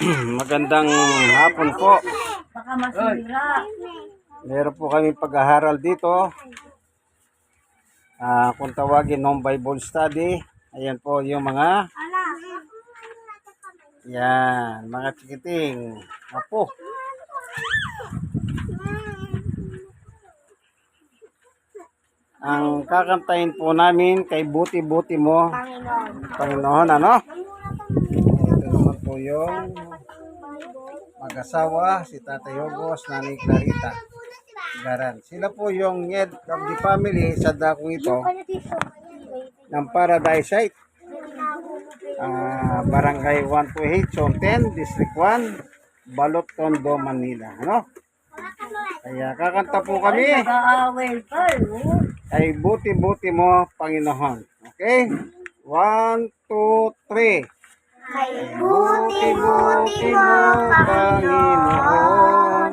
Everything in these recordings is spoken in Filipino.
Magandang hapon po. Baka masira. Meron po kami pag-aaral dito. Kung tawagin ng Bible study. Ayan po yung mga mga chikiting. Apo. Ang kakantahin po namin kay buti-buti mo, Panginoon, ano? Ito naman po yung mag-asawa, si Tatay Ogos, Nanay Clarita Garan. Sila po yung head of the family sa dakong ito ng Paradise Site. Barangay 128, Zone 10, District 1, Balot, Tondo, Manila. Ano? Kaya kakanta po kami. Nag-aaway ka, Ay buti-buti mo, Panginoon. Okay? 1, 2, 3. Ay buti-buti mo, Panginoon,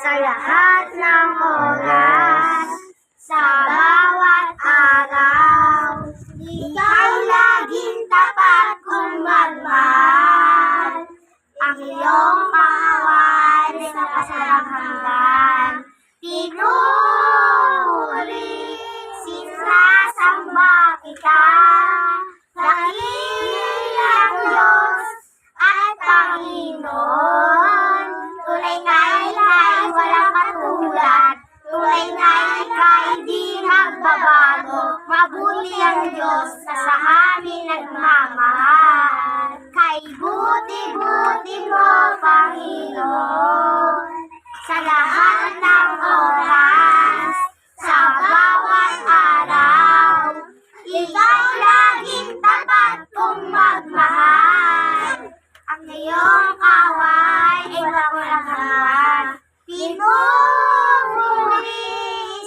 sa lahat ng oras, sa bawat araw. Ikaw laging tapat kung magmahal. Ang iyong kawan sa kasalangan. Pinuri, sinasamba kita. Dakilang Diyos at Panginoon, tunay na ika'y walang katulad, tunay na ika'y di magbabago. Mabuti ang Diyos na sa amin nagmamahal. Kay buti-buti mo, Panginoon, sa lahat ng oras, sa bawat araw. Ikaw laging tapat kung magmahal. Ang iyong kaway ay walang hanggan. Pinupuri,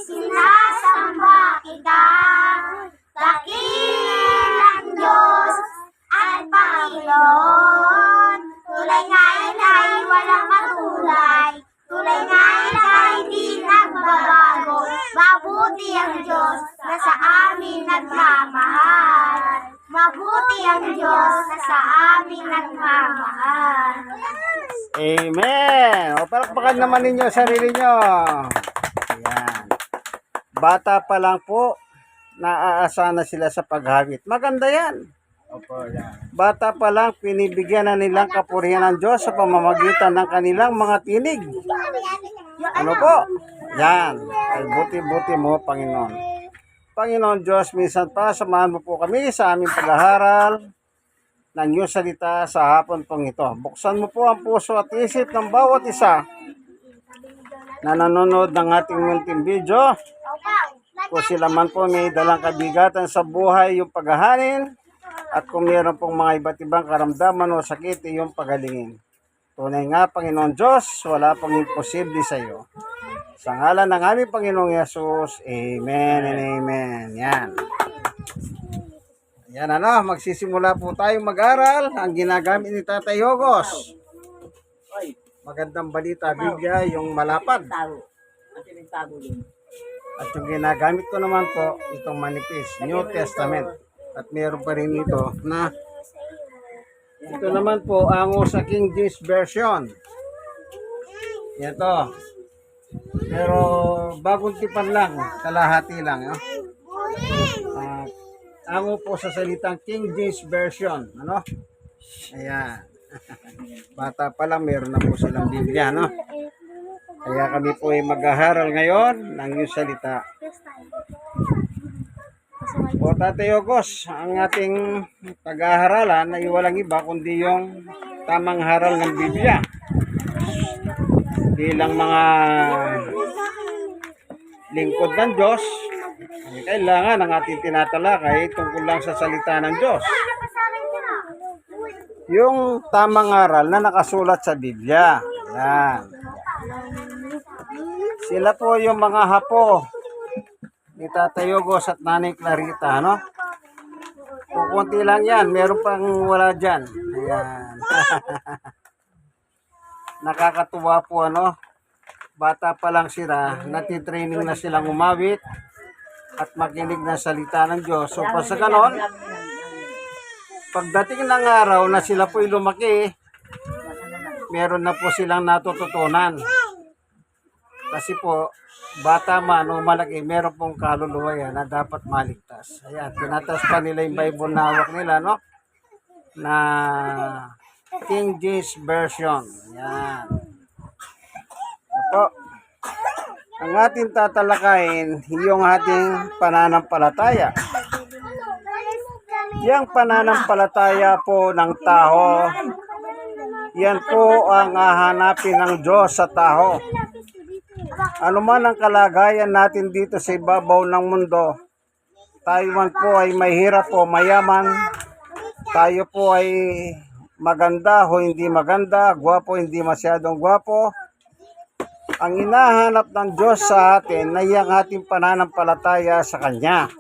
sinasamba kita. Dakilang Diyos at Panginoon. Tulay nga ika'y walang matulay. Tulay nga ika'y di nagbabago. Mabuti ang Diyos na sa amin nagmamahal. Mabuti ang Diyos na sa amin nagmamahal. Amen. O palakpakan naman ninyo sarili nyo. Ayan. Bata pa lang po, naaasa na sila sa paghawit. Maganda yan. Bata pa lang, pinibigyan na nilang kapurihan ng Diyos sa pamamagitan ng kanilang mga tinig. Ano po? Yan. Ay buti-buti mo, Panginoon. Panginoon Diyos, minsan pa, samahan mo po kami sa aming pag-aaral ng iyong salita sa hapon pong ito. Buksan mo po ang puso at isip ng bawat isa na nanonood ng ating munting video. Kung sila man po may dalang kabigatan sa buhay, yung paghahanin, at kung mayroon pong mga iba't ibang karamdaman o sakit, yung pagalingin. Tunay nga, Panginoon Diyos, wala pong imposible sa iyo. Sa ngalan ng aming Panginoong Yesus, Amen and Amen. Yan. Yan ano, magsisimula po tayong mag-aral. Ang ginagamit ni Tatay Ogos. Magandang balita, Biblia, yung malapad. At yung ginagamit ko naman po, itong manipis, New Testament. At meron pa rin ito na ito naman po ang sa King James Version. Ito. Pero bagong tipan lang, kalahati lang. Ango po sa salitang King James Version. Ano? Ayan. Bata pa lang, meron na po silang Biblia. No? Kaya kami po ay mag-aaral ngayon ng iyong salita. O Tatay Ogos, ang ating pag-aaralan ay walang iba kundi yung tamang haral ng Biblia. Bilang mga lingkod ng Diyos, kailangan ang ating tinatalakay tungkol lang sa salita ng Diyos. Yung tamang aral na nakasulat sa Biblia. Yan. Sila po yung mga hapo ni Tatay Ogos at Nanay Clarita, no? Kukunti lang yan, meron pang wala dyan. Ayan. Nakakatuwa po, ano? Bata pa lang sila, natitraining na silang umawit at makinig ng salita ng Diyos. So, pa sa ganon, pagdating ng araw na sila po'y lumaki, meron na po silang natututunan. Kasi po, bata man o malaki, meron pong kaluluwa yan na dapat maligtas. Ayan, tinatas pa nila yung Bible na hawak nila, no? Na King James Version. Ayan. Ito. Ang ating tatalakayin, yung ating pananampalataya. Yang pananampalataya po ng tao, yan po ang hahanapin ng Diyos sa tao. Ano man ang kalagayan natin dito sa ibabaw ng mundo, tayo man po ay mahirap o mayaman, tayo po ay maganda o hindi maganda, gwapo hindi masyadong gwapo, ang hinahanap ng Diyos sa atin ay ang ating pananampalataya sa Kanya.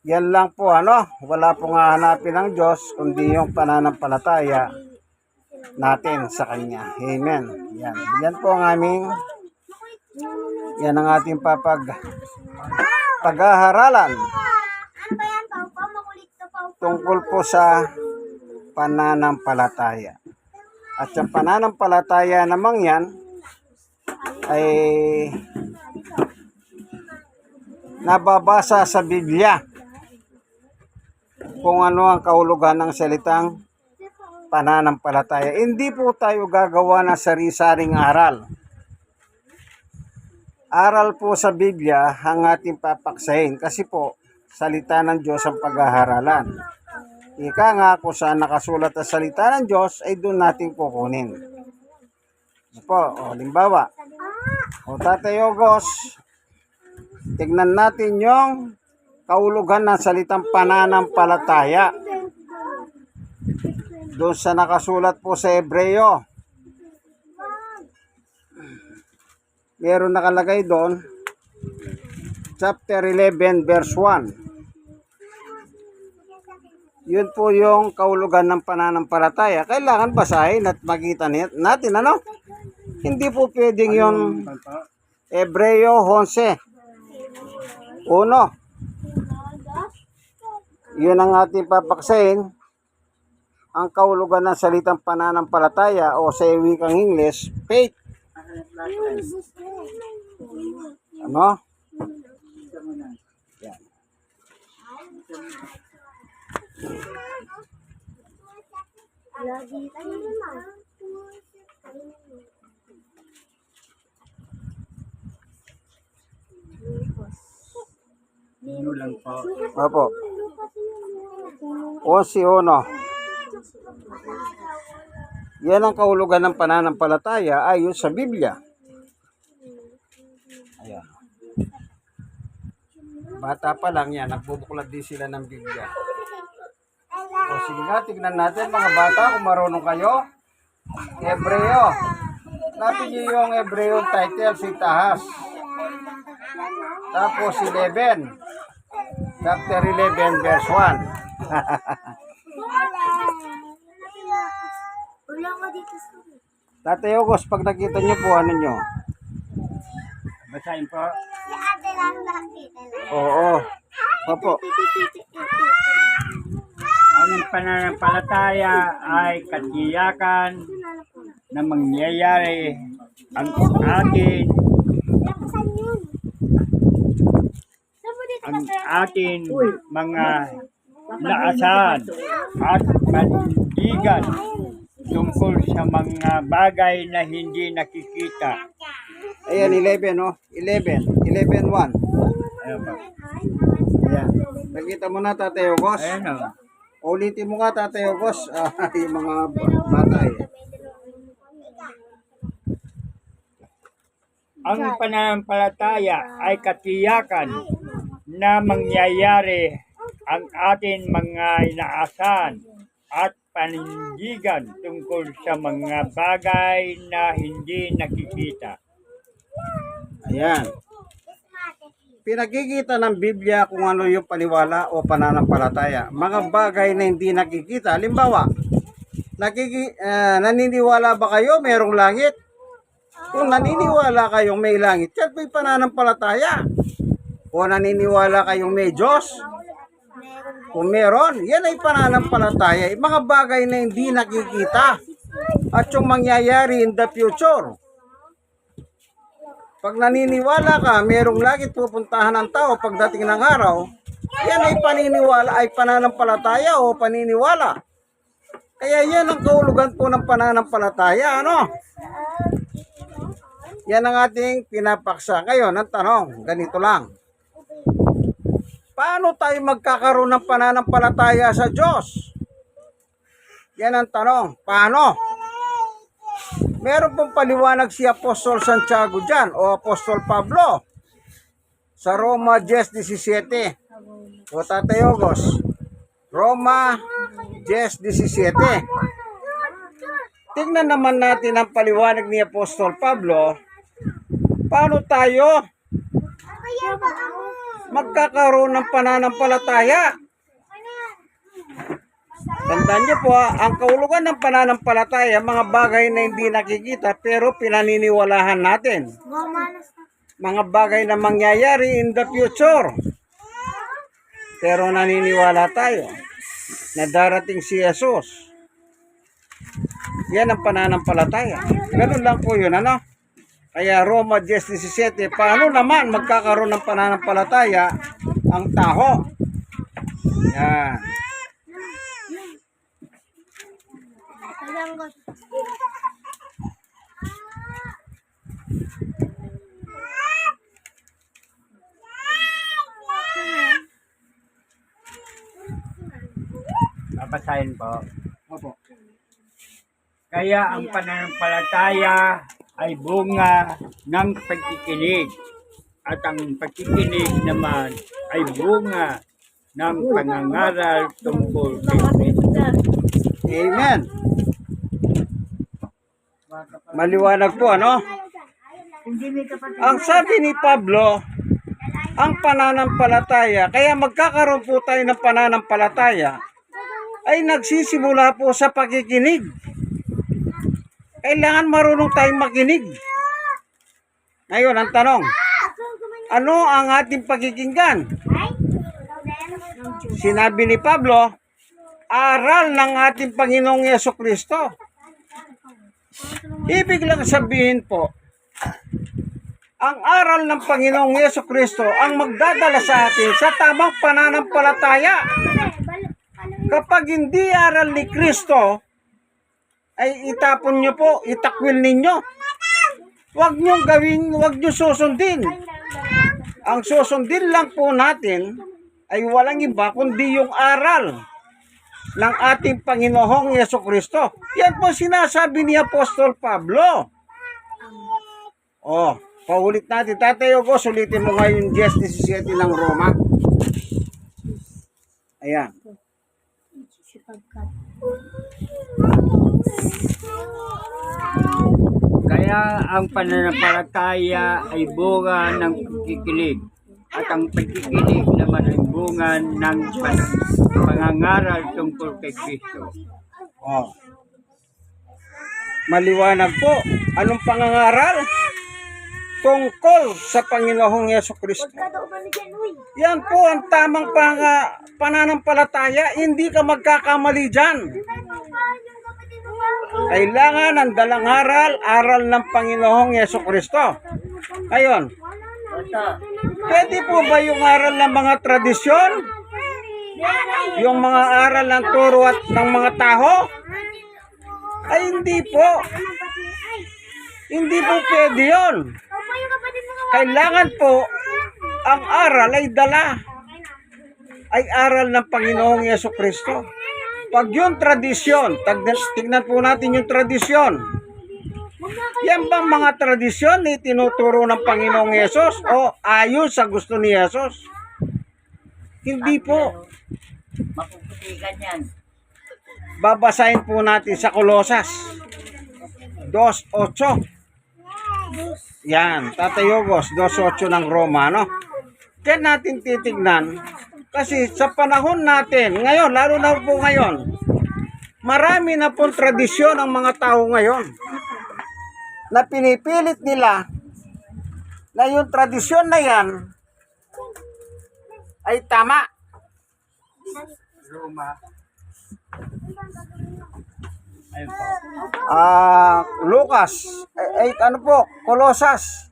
Yan lang po wala pong hahanapin ng Diyos kundi yung pananampalataya natin sa Kanya. Amen. Yan po ang yan ang ating pag-aaralan tungkol po sa pananampalataya. At yung pananampalataya namang yan ay nababasa sa Biblia kung ano ang kahulugan ng salitang pananampalataya. Hindi po tayo gagawa ng sari-saring aral. Aral po sa Biblia ang ating papaksahin kasi po salita ng Diyos ang pag-aaralan. Ika nga kung saan nakasulat ang salita ng Diyos ay doon natin kukunin. Halimbawa, Tatay Ogos, tignan natin yung kahulugan ng salitang pananampalataya. Doon sa nakasulat po sa Hebreo. Meron nakalagay doon, chapter 11, verse 1. Yun po yung kahulugan ng pananampalataya. Kailangan basahin at makita natin, Hindi po pwedeng yung Hebreo 11. 1. Yun ang ating papaksahin. Ang kahulugan ng salitang pananampalataya o sa wikang English, faith. Yan. Opo. 11:1. Yan ang kahulugan ng pananampalataya ayon sa Biblia. Ayan. Bata pa lang yan, nagbubuklad din sila ng Biblia. O sige nga, tignan natin mga bata kung marunong kayo. Hebreo. Napin niyo yung Hebreo title, si Tahas. Tapos 11. Chapter 11, verse 1. Tatay Ogos, pag nakita niyo po, nyo? Basahin po. Oo. Opo. Ang pananampalataya ay katiyakan na mangyayari ang atin mga naasahan at panindigan tungkol sa mga bagay na hindi nakikita. Ayan, 11, 11:1. Ayan po. Ayan. Nakita mo na, Tatay Ogos? Ayan o. Ulitin mo nga, Tatay Ogos. Yung mga bata Ang pananampalataya ay katiyakan na mangyayari ang atin mga inaasahan at panindigan tungkol sa mga bagay na hindi nakikita. Ayan. Pinagkikita ng Biblia kung ano yung paniwala o pananampalataya. Mga bagay na hindi nakikita. Halimbawa, naniniwala ba kayo mayroong langit? Kung naniniwala kayong may langit, yan po'y pananampalataya. O naniniwala kayong may Diyos? Kung meron, yan ay pananampalataya. Mga bagay na hindi nakikita. at yung mangyayari in the future. Pag naniniwala ka, merong langit pupuntahan ng tao pagdating ng araw, yan ay paniniwala, ay pananampalataya o paniniwala. Kaya yan ang kahulugan po ng pananampalataya, ano? Yan ang ating pinapaksa. Ngayon, ang tanong, ganito lang. Paano tayo magkakaroon ng pananampalataya sa Diyos? Yan ang tanong. Paano? Meron pong paliwanag si Apostol Santiago dyan o Apostol Pablo sa Roma 10:17. O Tatay Ogos, Roma 10:17. Tingnan naman natin ang paliwanag ni Apostol Pablo. Paano tayo magkakaroon ng pananampalataya? Tandaan niyo po, ang kahulugan ng pananampalataya, mga bagay na hindi nakikita pero pinaniniwalahan natin. Mga bagay na mangyayari in the future. Pero naniniwala tayo na darating si Jesus. Yan ang pananampalataya. Ganun lang po yun, ano? Kaya Roma 10:17, paano naman magkakaroon ng pananampalataya ang tao? Yan. Babasahin po. Opo. Kaya ang pananampalataya ay bunga ng pagkikinig. At ang pagkikinig naman ay bunga ng pangangaral tungkol kay Kristo. Amen. Maliwanag po, ano? Hindi may kapatid. Ang sabi ni Pablo, ang pananampalataya, kaya magkakaroon po tayo ng pananampalataya, ay nagsisimula po sa pakikinig. Kailangan marunong tayong makinig. Ngayon, ang tanong, ano ang ating pakikinggan? Sinabi ni Pablo, aral ng ating Panginoong Yesukristo. Ibig lang sabihin po, ang aral ng Panginoong Yesukristo ang magdadala sa atin sa tamang pananampalataya. Kapag hindi aral ni Kristo, ay itapon nyo po, itakwil ninyo. Huwag nyo gawin, huwag nyo susundin. Ang susundin lang po natin ay walang iba kundi yung aral ng ating Panginoong Yesukristo. Yan po sinasabi ni Apostol Pablo. Oh, paulit natin. Tatay Ogos, ulitin mo ngayon 10:17 ng Roma. Ayan. Kaya ang pananampalataya ay bunga ng pagkikinig. At ang pagkikinig naman ay bunga ng pangangaral tungkol kay Kristo. Oh. Maliwanag po. Anong pangangaral? Tungkol sa Panginoong Yesukristo. Yan po ang tamang pananampalataya. Hindi ka magkakamali dyan. Kailangan ang dalang aral ng Panginoong Yesukristo. Ngayon, pwede po ba yung aral ng mga tradisyon? Yung mga aral ng turo at ng mga taho? Ay hindi po. Hindi po pwede yun. Kailangan po ang aral ay dala. Ay aral ng Panginoong Yesukristo. Pag yung tradisyon, tignan po natin yung tradisyon. Yan bang mga tradisyon ni tinuturo ng Panginoong Yesus o ayon sa gusto ni Yesus? Hindi po. Mapuputikan yan. Babasahin po natin sa Kolosas 2:8. Yan, Tatay Ogos, 2:8 ng Roma, no? Diyan natin titignan. Kasi sa panahon natin, ngayon, lalo na po ngayon, marami na pong tradisyon ang mga tao ngayon na pinipilit nila na yung tradisyon na yan ay tama. Roma Ayun po. Lucas, ano po, Kolosas.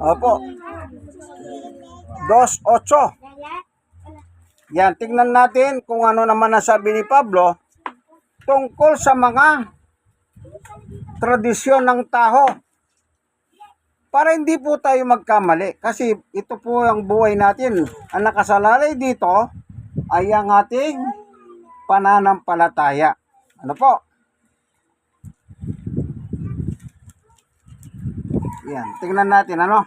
Opo. 2:8. Yan, tingnan natin kung ano naman nasabi ni Pablo tungkol sa mga tradisyon ng taho. Para hindi po tayo magkamali. Kasi ito po ang buhay natin. Ang nakasalalay dito ay ang ating pananampalataya. Ano po? Yan, tingnan natin ano.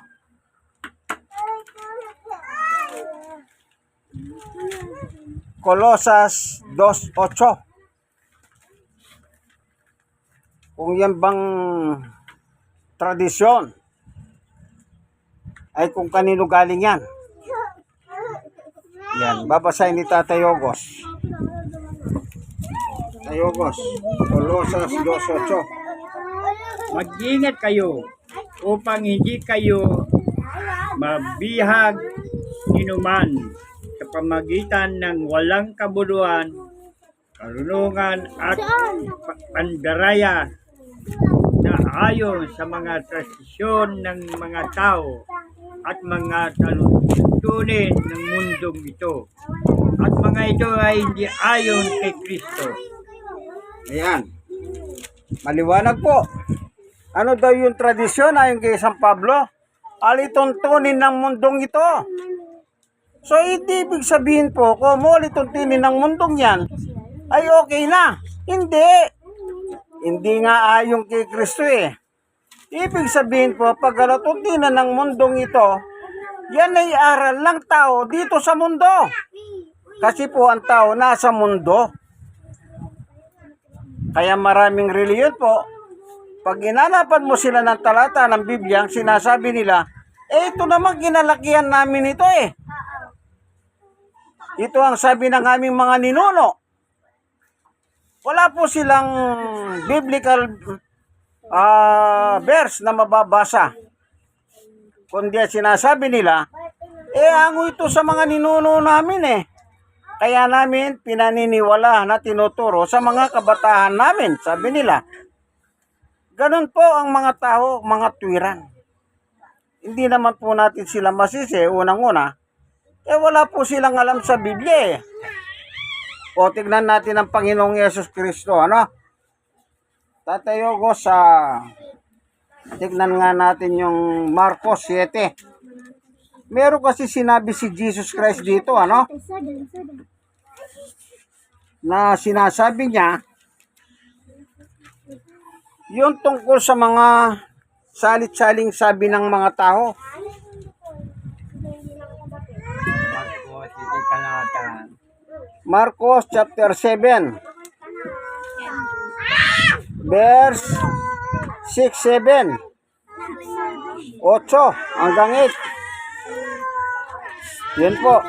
Kolosas 2:8. Kung yan bang tradisyon ay kung kanino galing yan. Yan, babasahin ni Tatay Ogos. Tatay Ogos, Kolosas 2:8. Mag-ingat kayo upang hindi kayo mabihag inuman sa pamagitan ng walang kabuluhan, karunungan at pandaraya na ayon sa mga tradisyon ng mga tao at mga talutunin ng mundong ito. At mga ito ay hindi ayon kay Kristo. Ayan. Maliwanag po. Ano daw yung tradisyon ayon kay San Pablo? Alituntunin ng mundong ito. So, hindi ibig sabihin po, kung mo alituntunin ng mundong yan, ay okay na. Hindi. Hindi nga ayon kay Kristo eh. Ibig sabihin po, pag alituntunin ng mundong ito, yan ay aral lang tao dito sa mundo. Kasi po ang tao nasa mundo. Kaya maraming reliyon po, pag inanapan mo sila ng talata ng Biblia, sinasabi nila, ito naman kinalakihan namin ito eh. Ito ang sabi ng aming mga ninuno. Wala po silang biblical verse na mababasa. Kundi sinasabi nila, hango ito sa mga ninuno namin eh. Kaya namin pinaniniwala na tinuturo sa mga kabataan namin, sabi nila. Ganun po ang mga tao, mga tuwiran. Hindi naman po natin sila masisi, unang-una. Wala po silang alam sa Biblia eh. O tignan natin ang Panginoong Yesus Kristo, ano? Tatayo ko sa tignan nga natin yung Marcos 7. Meron kasi sinabi si Jesus Christ dito, ano? Na sinasabi niya yung tungkol sa mga salit-saling sabi ng mga tao. Marcos chapter 7 verse 6, 7 8 hanggang 8. Yun po.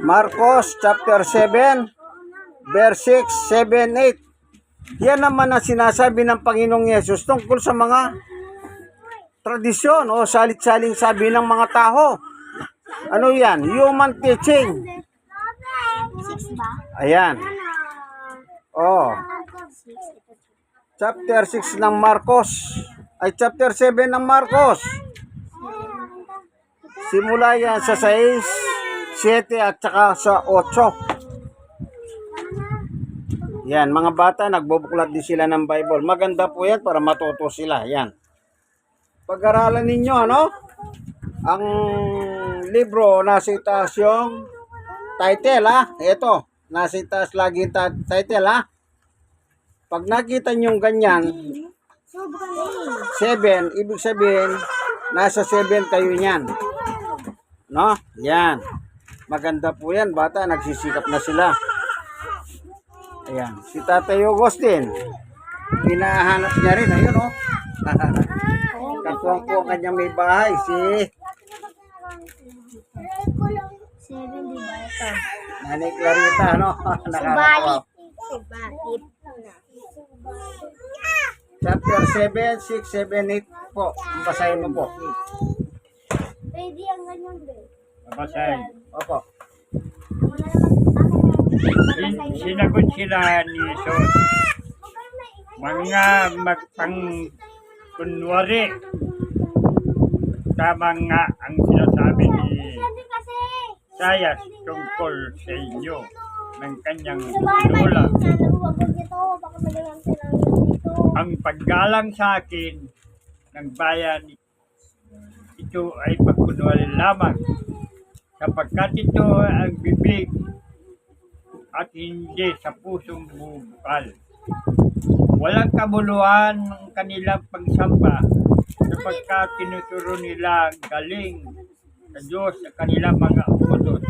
Marcos chapter 7 verse 6, 7, 8. Yan naman ang sinasabi ng Panginoong Yesus tungkol sa mga tradisyon o salit-saling sabi ng mga tao. Ano yan? Human teaching. Ayan. Oh. Chapter 6 ng Marcos. Ay, chapter 7 ng Marcos. Simula yan sa 6, 7 at saka sa 8. Yan, mga bata, nagbubuklat din sila ng Bible. Maganda po yan para matuto sila. Yan. Pag-aralan ninyo, ano? Ang libro, nasa itaas yung title, ha? Ito, nasa itaas lagi yung title, ha? Pag nakita nyo ganyan, 7, ibig sabihin, nasa 7 kayo niyan. No? Yan. Maganda po yan, bata, nagsisikap na sila. Ayan, si Tatay Augustin, hinahanap niya rin, ayun o. Katuwang po ang kanyang may bahay, si 7, di ba ito? Nanay Clarita, ano? Subalit. Chapter 7, 6, 7, 8 po. Basahin mo po. Pwede ang ganyan, be. Babasahin. Opo. Sinagot sila ni Jesus, mga kunwari, tama nga ang sinasabi ni Isaiah tungkol sa inyo ng kanyang lula. Ang paggalang sa akin ng bayan, ito ay pagkunwari lamang, sapagkat ito ang bibig at hindi sa pusong bukal. Walang kabuluhan ng kanilang pagsamba, sapagkat tinuturo nila galing sa Diyos sa kanilang mga utos.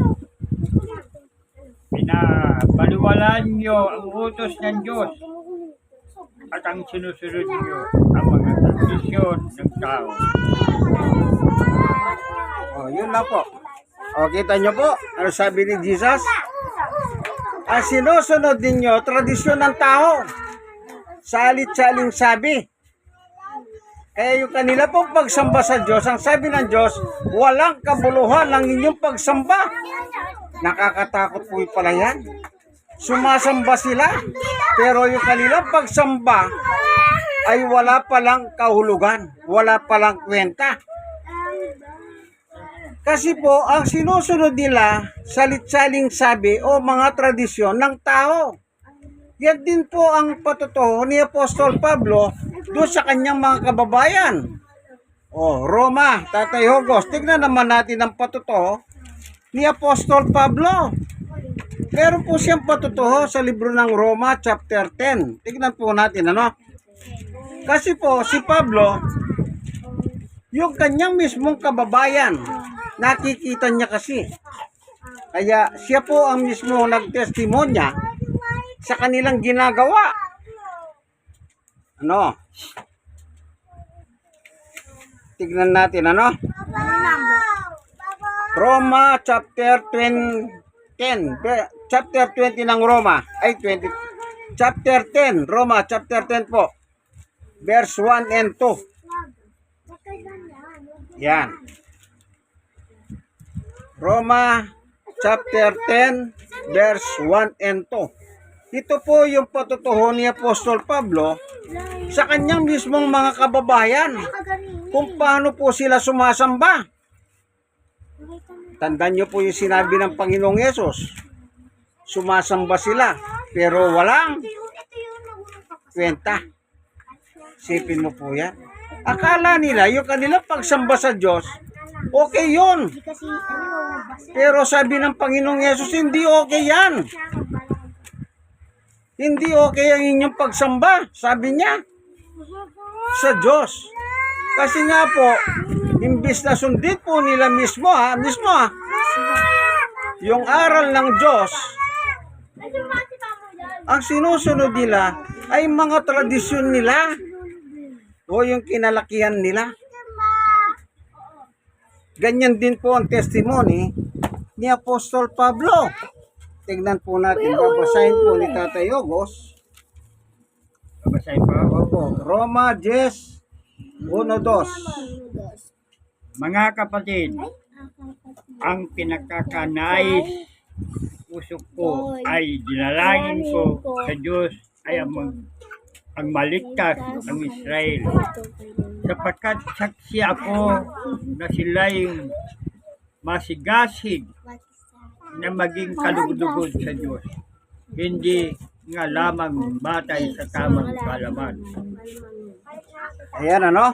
Pinabaliwalaan nyo ang utos ng Diyos at ang sinusunod nyo ang mga tradisyon ng tao. Yun lang po. Kita nyo po, ano sabi ni Jesus? Ang sinusunod ninyo, tradisyon ng tao. Salit-saling sabi. Kaya yung kanila pong pagsamba sa Diyos, ang sabi ng Diyos, walang kabuluhan ang inyong pagsamba. Nakakatakot po pala yan. Sumasamba sila, pero yung kanilang pagsamba ay wala palang kahulugan, wala palang kwenta. Kasi po, ang sinusunod nila, salit-saling sabi o mga tradisyon ng tao. Yan din po ang patutuho ni Apostol Pablo doon sa kanyang mga kababayan. Roma, Tatay Hugos, tignan naman natin ang patutuho ni Apostol Pablo. Meron po siyang patutuho sa libro ng Roma chapter 10. Tignan po natin ano. Kasi po si Pablo, yung kanyang mismong kababayan, nakikita niya kasi. Kaya siya po ang mismo nagtestimonya sa kanilang ginagawa. Ano? Tignan natin ano. Roma chapter 10. Chapter 20 ng Roma. Ay 20. Chapter 10. Roma chapter 10 po. Verse 1 and 2. Yan. Roma chapter 10 verse 1 and 2. Ito po yung patutuho ni Apostol Pablo sa kanyang mismong mga kababayan kung paano po sila sumasamba. Tandaan nyo po yung sinabi ng Panginoong Yesus. Sumasamba sila pero walang kwenta. Sipin mo po yan. Akala nila yung kanilang pagsamba sa Diyos, okay yun. Pero sabi ng Panginoong Yesus, hindi okay yan. Hindi okay ang inyong pagsamba, sabi niya, sa Diyos. Kasi nga po, imbis na sundin po nila mismo, yung aral ng Diyos, ang sinusunod nila ay mga tradisyon nila o yung kinalakihan nila. Ganyan din po ang testimony ni Apostol Pablo. Tignan po natin, babasahin po ni Tatay Hugos. Babasahin po. Opo, Roma 10:1-2. Mga kapatid, ang pinakakanais puso ko ay dinalangin ko sa Diyos ay ang maligtas ang Israel. Sapagkat saksi ako na sila'y masigasig na maging kalugod sa Diyos. Hindi nga lamang batay sa tamang kaalaman. Ayan ano?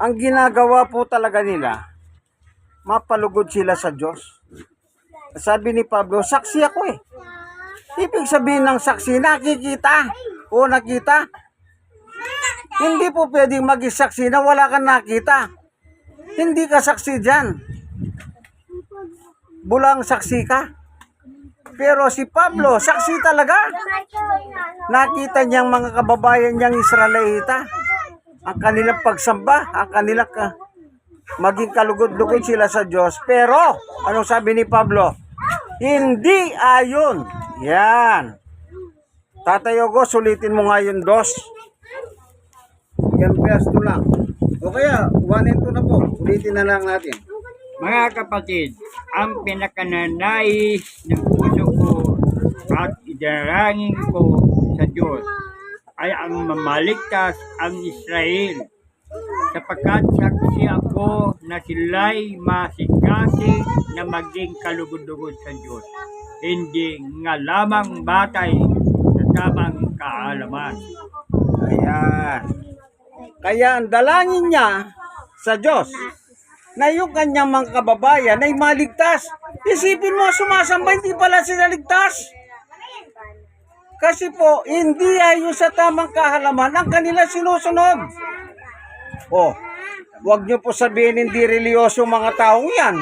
Ang ginagawa po talaga nila, mapalugod sila sa Diyos. Sabi ni Pablo, saksi ako eh. Ibig sabihin ng saksi, nakikita. O nakita. Hindi po pwedeng maging saksi na wala kang nakita. Hindi ka saksi dyan. Bulang saksi ka. Pero si Pablo, saksi talaga. Nakita niyang mga kababayan niyang Israelita. Ang kanilang pagsamba, ang kanilang maging kalugod-lugod sila sa Diyos. Pero, anong sabi ni Pablo? Hindi ayon. Yan. Tatay Hugos, sulitin mo nga yung 2. Yan, verse 2 lang. O kaya, 1 and 2 na po. Ulitin na lang natin. Mga kapatid, ang pinakananais ng puso ko at idarangin ko sa Diyos ay ang mamaligtas ang Israel, sapagkat saksi ako na sila'y masigasig na maging kalugod-lugod sa Diyos, hindi nga lamang batay sa tamang kaalaman. Ayan. Kaya ang dalangin niya sa Diyos na yung kanyang mga kababayan ay maligtas. Isipin mo, sumasamba, hindi pala sila ligtas. Kasi po, hindi ayon sa tamang kahalaman ang kanila sinusunod. Oh, wag niyo po sabihin hindi religyoso mga taong yan.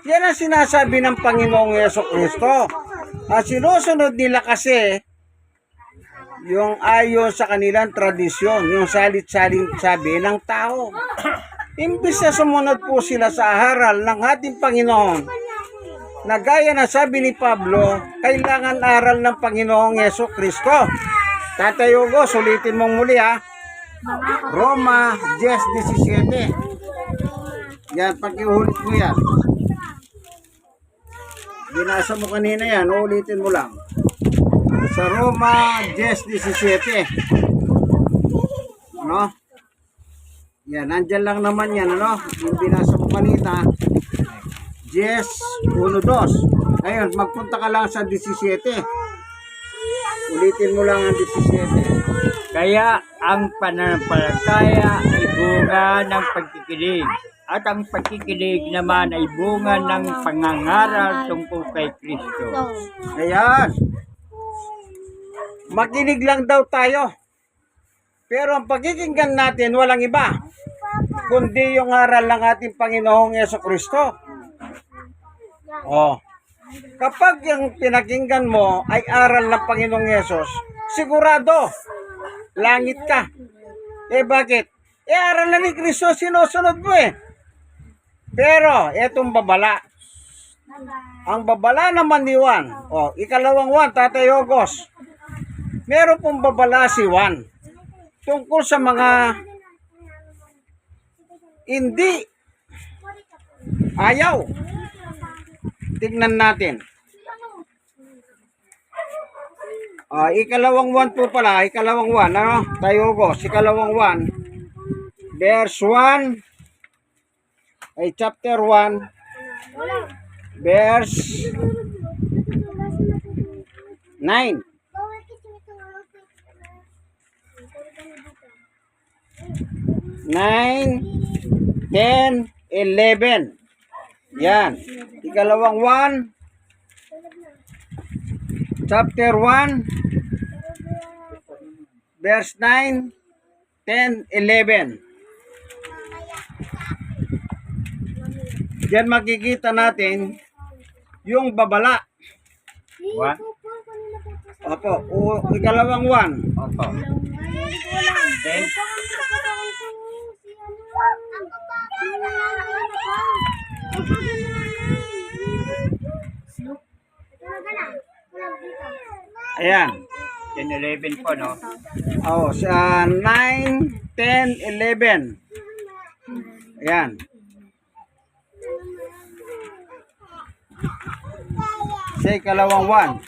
Yan ang sinasabi ng Panginoong Jesucristo. Ang sinusunod nila kasi yung ayon sa kanilang tradisyon, yung salit-saling sabi ng tao. Imbis na sumunod po sila sa aral ng ating Panginoon, na gaya na sabi ni Pablo, kailangan aral ng Panginoong Jesucristo. Tatay Hugo, sulitin mong muli ha. Roma 10:17. Yan, pakiulit mo yan. Binasa mo kanina yan, ulitin mo lang. Sa Roma 10:17. Ano? Yan, nandyan lang naman yan, ano? Yung binasa mo kanina, 10:1-2. Ngayon, magpunta ka lang sa 17. Ulitin mo lang ang 17. Kaya ang pananampalataya ay bunga ng pagkikinig, at ang pagkikinig naman ay bunga ng pangangaral tungkol kay Kristo. Ayan. Makinig lang daw tayo. Pero ang pakikinggan natin walang iba, kundi yung aral ng ating Panginoong Jesucristo. Oh. Kapag yung pinakinggan mo ay aral ng Panginoong Yesus, sigurado, langit ka. Eh bakit? Eh aral na ni Kristo, sinusunod mo eh. Pero, etong babala. Ang babala naman ni Juan, ikalawang Juan, Tatay Ogos, meron pong babala si Juan tungkol sa mga hindi ayaw. Tignan natin. Ikalawang 1 po pala, ikalawang 1, ano? Tayo Ogos, ikalawang 1, verse 1, ay chapter 1, verse 9. 9, 10, 11. Yan. Ikalawang 1, chapter 1, verse 9, 10, 11. Diyan makikita natin yung babala. What? Opo, ikalawang 1. Opo. Then, Ayan. 10-11 po, no? Sa 9, 10, 11. Ayan. Sa ikalawang 1.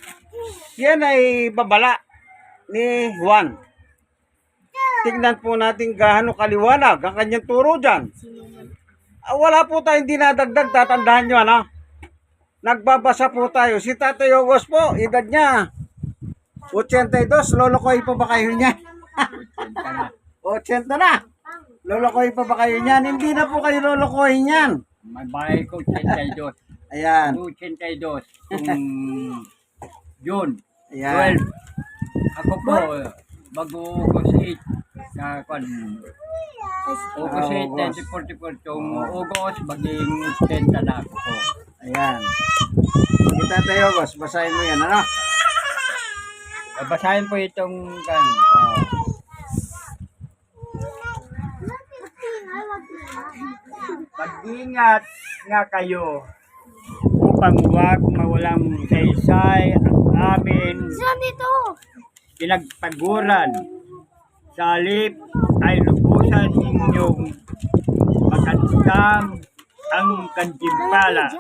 Yan ay babala ni Juan. Tignan po natin gaano kaliwanag ang kanyang turo dyan. Wala po tayong dinadagdag, tatandaan nyo, ano? Nagbabasa po tayo. Si Tatay Ogos po, edad niya 82, lolokoy pa ba kayo niyan? 80 na. Lolokoy pa ba kayo niyan? Hindi na po kayo lolokoy niyan. May bahay ko 82. Ayan. 82. June Ayan. 12. Ako po, mag-August 8. August 8, 2044. Yung August, maging 10 na ako po. Ayan. Si Tatay Ogos, basahin mo yan, ano? Babasahin po itong kan. Mag-ingat nga kayo upang huwag mawalang saysay ang amin pinagpaguran. Sa halip ay lubusan ninyong magandang ang kantimpala.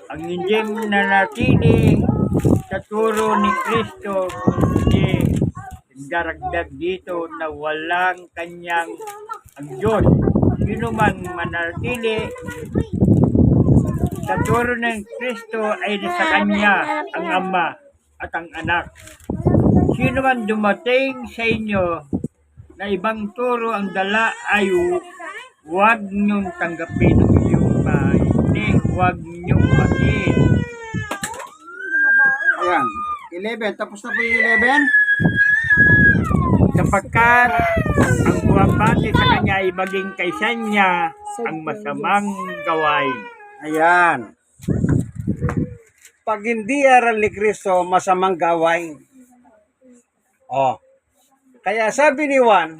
Ang hindi nanatili sa turo ni Kristo, kundi daragdag dito na walang kanyang ang Diyos. Sino man manatili sa turo ng Kristo ay nasa kanya ang Ama at ang Anak. Sino man dumating sa inyo na ibang turo ang dala ay huwag niyong tanggapin ang iyong mahinig, huwag niyong magin. Ayan. 11. Tapos na po yung 11. Sapagkat ang buwabati sa kanya ay maging kaysa niya ang masamang gawain. Ayan. Pag hindi aral ni Kristo, masamang gawain. Oh. Kaya sabi ni Juan,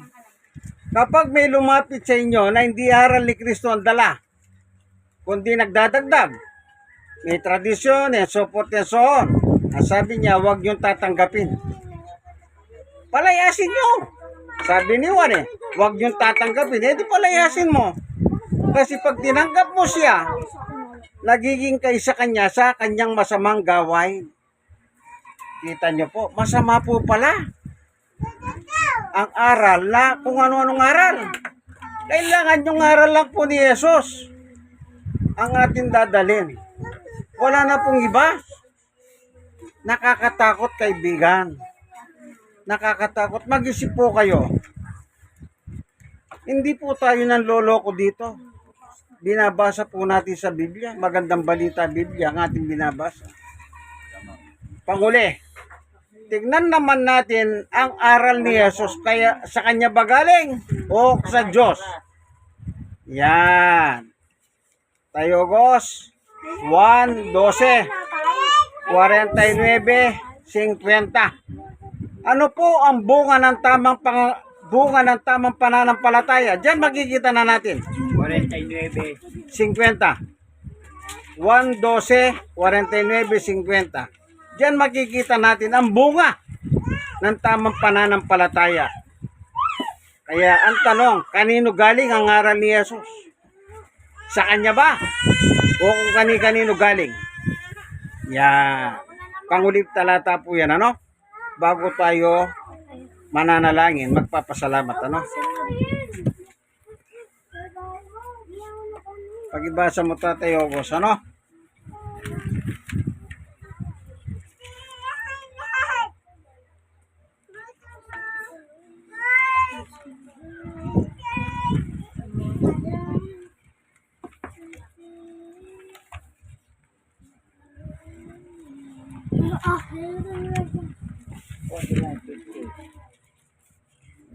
kapag may lumapit sa inyo na hindi aral ni Kristo ang dala, kundi nagdadagdag, may tradisyon, and so forth and so on, ang sabi niya, huwag niyong tatanggapin. Palayasin niyo. Sabi ni Juan huwag niyong tatanggapin. Di palayasin mo. Kasi pag tinanggap mo siya, nagiging kay sa kanya sa kanyang masamang gawain. Kita niyo po, masama po pala ang aral na kung ano-anong aral. Kailangan yung aral lang po ni Jesus ang ating dadalhin. Wala na pong iba. Nakakatakot, kaibigan. Nakakatakot. Mag-isip po kayo. Hindi po tayo ng loloko dito. Binabasa po natin sa Biblia. Magandang balita Biblia ang ating binabasa. Panghuli, tignan naman natin ang aral ni Jesus. Kaya sa kanya ba galing o sa Diyos? Yan. Tayogos 1:12, 49, 50. Ano po ang bunga ng tamang pananampalataya? Diyan makikita na natin. 49. 50. 1:12, 49, 50. Diyan makikita natin ang bunga ng tamang pananampalataya. Kaya ang tanong, kanino galing ang aral ni Jesus? Sa kanya ba? O kung kanino galing? Yan. Pangulit talata po yan, ano? Bago tayo mananalangin, magpapasalamat, ano? Pag-ibasa mo Tatay Ogos, ano?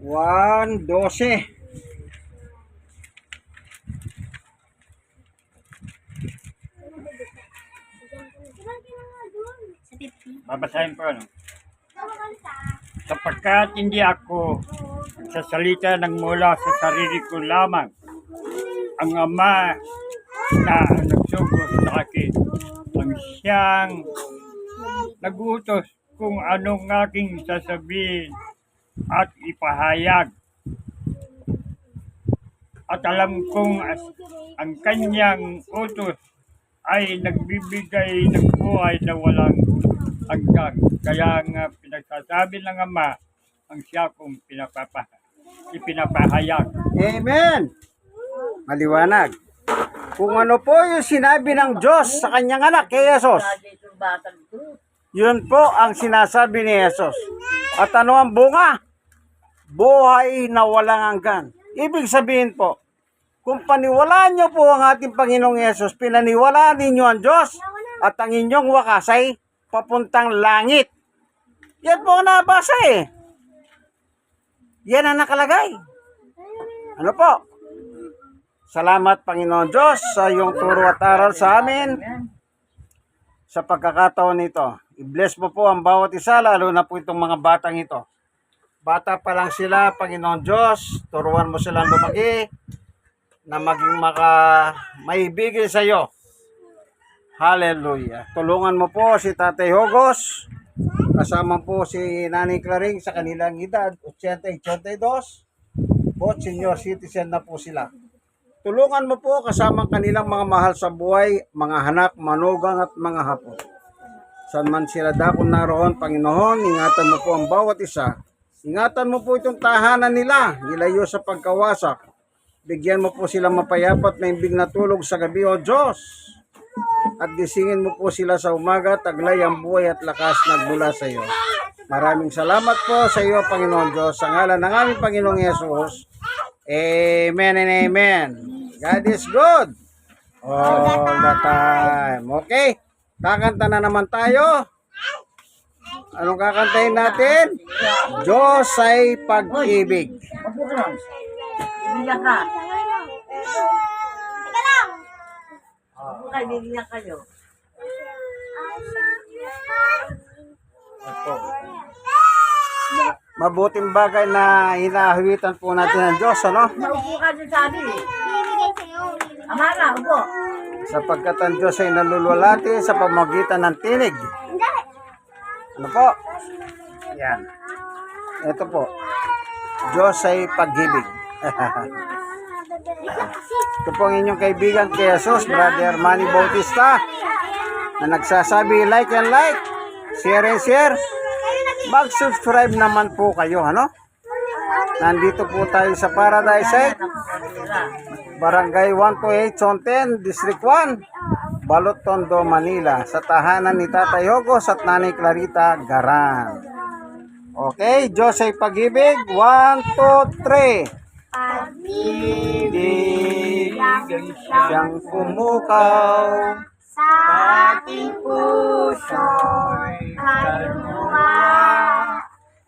One, 12. Babasahin ko, ano? Sapagkat hindi ako nagsasalita ng mula sa sarili ko lamang. Ang Ama na nagsugo sa akin ang siyang nagutos kung anong aking sasabihin at ipahayag. At alam kong ang kanyang utos ay nagbibigay ng buhay na walang hanggang. Kaya nga pinagsasabi ng Ama ang siya kong ipinapahayag. Amen. Maliwanag. Kung ano po yung sinabi ng Diyos sa kanyang anak, kay Jesus, Itong batang to. yun po ang sinasabi ni Jesus. At ano ang bunga? Buhay na walang hanggan. Ibig sabihin po, kung paniwalaan nyo po ang ating Panginoong Jesus, pinaniwalaan ninyo ang Diyos at ang inyong wakas ay papuntang langit. Yan po ang nabasa eh. Yan ang nakalagay. Ano po? Salamat Panginoon Diyos sa iyong turo at aral sa amin sa pagkakataon nito. I-bless mo po ang bawat isa, lalo na po itong mga batang ito. Bata pa lang sila, Panginoon Diyos, turuan mo silang lumaki na maging maibigin sa iyo. Hallelujah. Tulungan mo po si Tatay Hogos, kasama po si Nanay Claring sa kanilang edad, 80-82, po senior citizen na po sila. Tulungan mo po kasama ang kanilang mga mahal sa buhay, mga anak, manugang at mga hapon. Saan man sila dakong naroon, Panginoon, ingatan mo po ang bawat isa. Ingatan mo po itong tahanan nila, nilayo sa pagkawasak. Bigyan mo po sila mapayapat na imbing na tulog sa gabi, O Diyos. At gisingin mo po sila sa umaga, taglay ang buhay at lakas nagmula sa iyo. Maraming salamat po sa iyo, Panginoon Diyos, sa ngalan ng aming Panginoong Yesus. Amen and amen. God is good all the time. Okay, kakanta na naman tayo. Anong kakantahin natin? Diyos ay pag-ibig. Mapo ka lang. Bibigyan ka. Teka lang. Mapo kayo, bibigyan kayo. Mabuting bagay na hinahawitan po natin ng Diyos, ano? Maupo ka din sabi. Bibigay sa'yo. Ama na, upo. Sapagkat ang Diyos ay nalulwalhati sa pamagitan ng tinig. Hindi. Ano po? Yan. Ito po. Diyos ay pag-ibig. Ito po ang inyong kaibigan kay Jesus, Brother Manny Bautista, na nagsasabi like and like, share and share. Mag-subscribe naman po kayo, ano? Nandito po tayo sa Paradise Site, Barangay 128, Zone 10, District 1, Balot Tondo, Manila, sa tahanan ni Tatay Hogos at Nanay Clarita Garan. Okay, Diyos ay pag-ibig. 1, 2, 3. Pag-ibig siyang pumukaw Sa ating puso'y kaluluwa,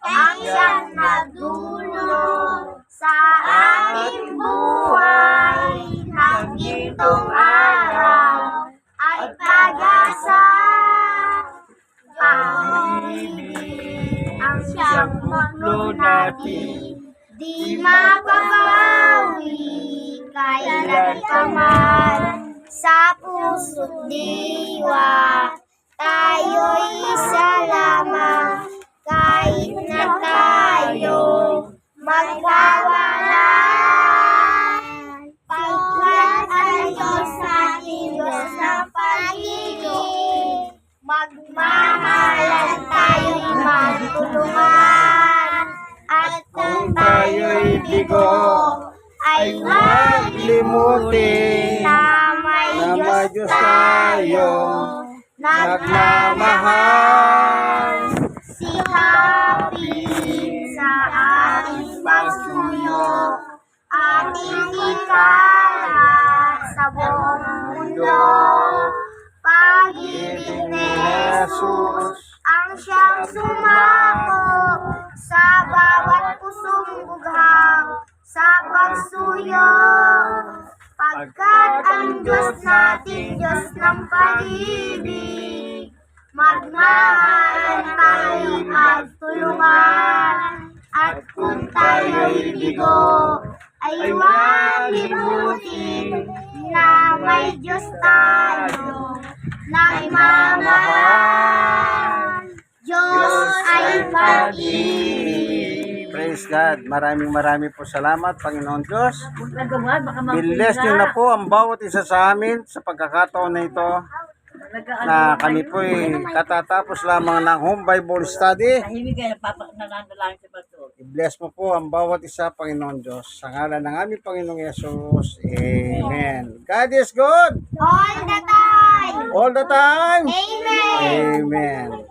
ang siyang nagdulog sa ating buhay ng gintong araw at pag-asa. Pag-ibig ang siyang maglunati, di mapabawi kailan pa man. Sa puso't diwa, tayo'y isa lamang, kahit na tayo magkawalan. Pagkat ang Diyos natin, Diyos ng pag-ibig, magmamahalan tayo'y magtulungan. At kung tayo'y bigo, ay huwag limutin na may na Diyos Diyos tayo, nagmamahal. Sikapin sa ating pagsuyo, ating ikalat sa buong mundo. Pag-ibig ni Jesus ang siyang sumako sa bawat pusong bughang sa pagsuyo. Pagkat ang Diyos natin, Diyos ng pag-ibig, magmahalan tayo'y magtulungan. At kung tayo'y bigo, ay huwag limutin na may Diyos tayo nagmamahal. Diyos ay pag-ibig. Praise God. Maraming po salamat, Panginoon Diyos. Huwag lang gamuhan, baka Bless niyo na po ang bawat isa sa amin sa pagkakataon na ito na kami po ay katatapos lamang ng home Bible study. Tahimik kayo, nananalangin sa bato. I-bless mo po ang bawat isa, Panginoon Diyos. Sa ngalan ng aming Panginoong Yesus. Amen. God is good. All the time. All the time. Amen. Amen.